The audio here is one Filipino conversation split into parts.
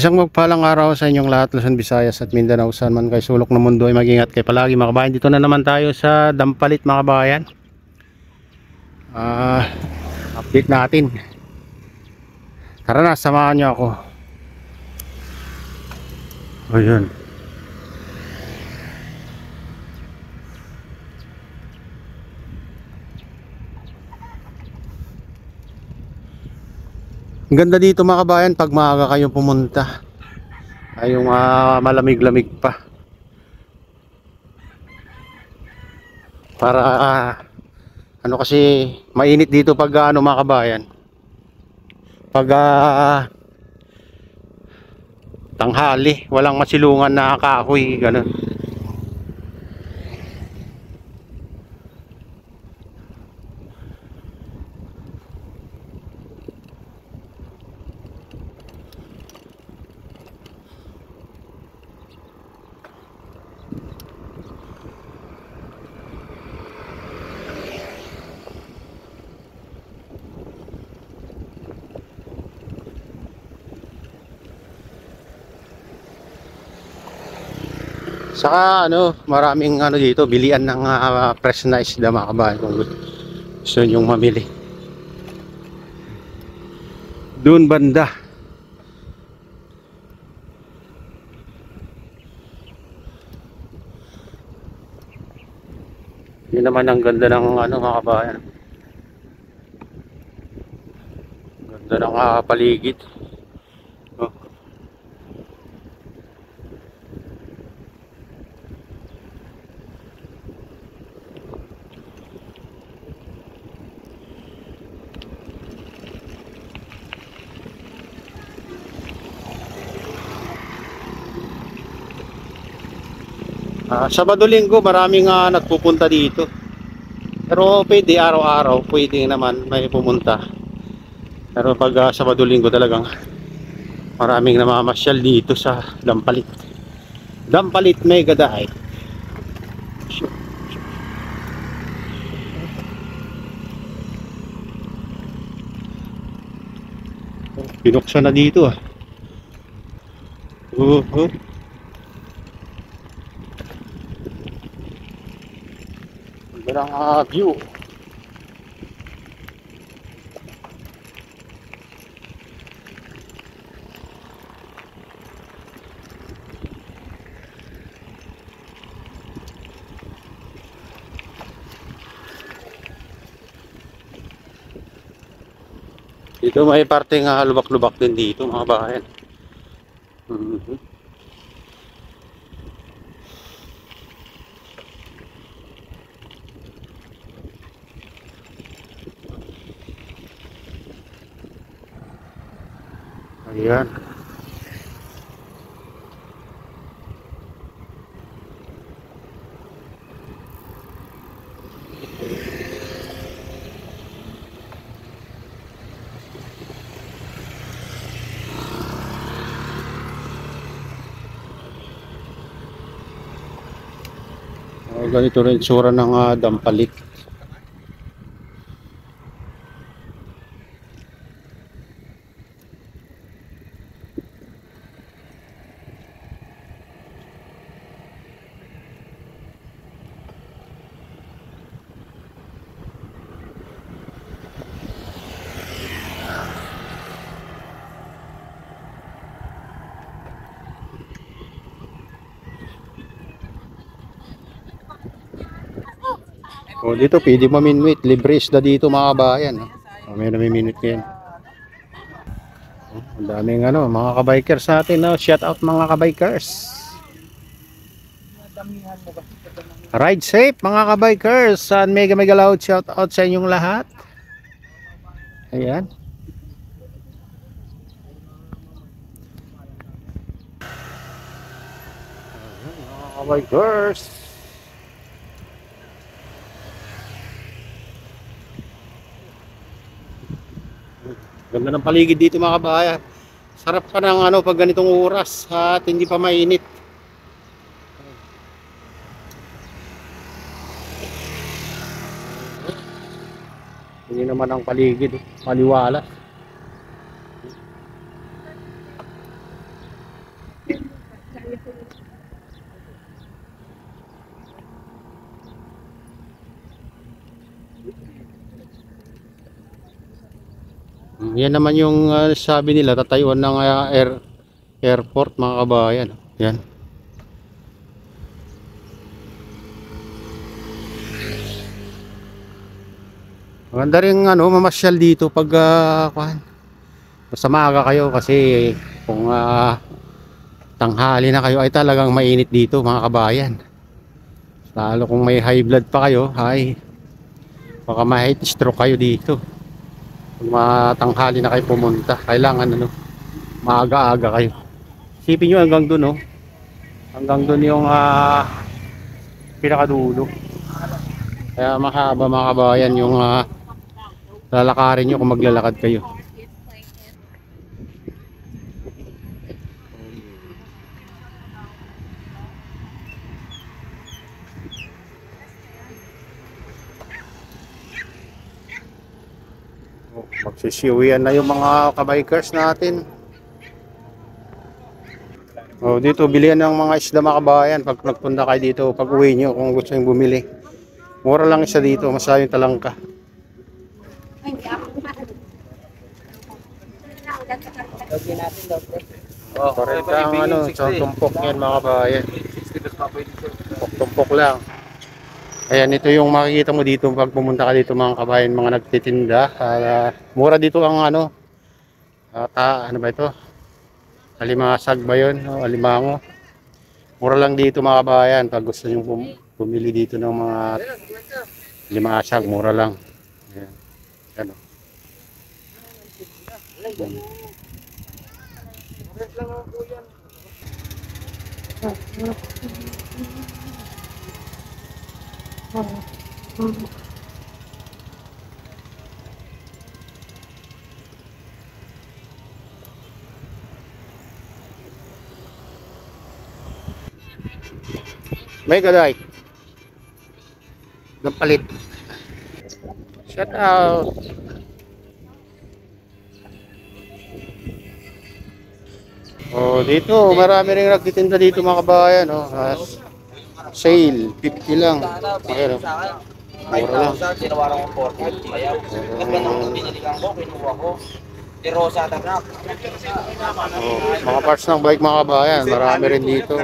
Isang magpalang araw sa inyong lahat, Luzon, Visayas at Mindanao, saan man kayo sulok ng mundo ay mag-ingat kayo palagi mga kabayan. Dito na naman tayo sa Dampalit mga kabayan. Ah, Update natin. Tara na, samahan nyo ako. Ayun. Ang ganda dito mga kabayan pag maaga kayong pumunta. Ay yung malamig-lamig pa. Para ano kasi mainit dito pag mga kabayan. Pag tanghali, walang masilungan na kahoy, ganun. Saka maraming dito, bilian ng fresh na isda mga kabayan kung gusto nyong mamili. Doon banda. Yun naman ang ganda ng mga kabayan. Ganda ng paligid. Oh. Sabado Linggo maraming nagpupunta dito. Pero pwede araw-araw, pwede naman may pumunta. Pero pag Sabado Linggo talagang maraming namamasyal dito sa Dampalit. Dampalit Mega Dive. Binuksan na dito ah. Ganda ng view. Dito may parteng lubak-lubak din dito mga bayan. Ayan. Ganito rin itsura ng Dampalit. Dito pwede maminwit, libre isda dito mga kabayan. May namiminwit ngayon. Ang daming mga kabikers natin, shout out mga kabikers. Ride safe mga kabikers. Mega mega loud shout out sa inyong lahat. Ayan. Mga kabikers. Ganda ng paligid dito mga kabayan. Sarap pa ng pag ganitong oras at hindi pa mainit. Hindi naman ang paligid, maliwala. Yan naman yung sabi nila tatayuan ng airport mga kabayan. Yan. Maganda rin mamasyal dito pag basta maaga kayo kasi kung tanghali na kayo ay talagang mainit dito mga kabayan. Lalo kung may high blood pa kayo ay baka ma-heat stroke kayo dito. Kung matanghali na kayo pumunta, kailangan maaga-aga kayo. Isipin nyo hanggang dun hanggang dun yung pinakadulo. Kaya mahaba mga kabayan yung lalakarin nyo kung maglalakad kayo. Magsisiwian na yung mga kabikers natin. Dito bilihan ng mga isda mga kabayan pag nagpunta kayo dito, pag uwi nyo kung gusto nyo bumili. Mura lang isa dito, masaya yung talangka. Parenta ang sa tumpok yan mga kabayan. Tumpok lang. Ayan, ito yung makikita mo dito pag pumunta ka dito mga kabayan, mga nagtitinda. Mura dito ang ano ba ito? Alimasag ba yun? Alimango. Mura lang dito mga kabayan pag gusto nyo bumili dito ng mga limasag, mura lang. Ayan. Ano? May gaday. Napalit. Shout out. Dito marami ring nagtitinda dito mga kabayan, sale 50 lang. Ayan, mura lang. Tinawaran ko 40. Ayaw. Kasi nung binilikan ko, kinuha ko. Rosa tanap. Mga parts ng bike mga kabayan, marami rin dito.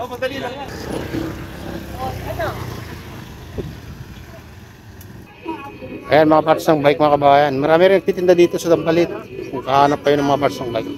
Madali lang yan. Ayan mga parts ng bike mga kabayan, marami rin nagtitinda dito sa Dampalit. Kung kahanap kayo ng mga parts ng bike.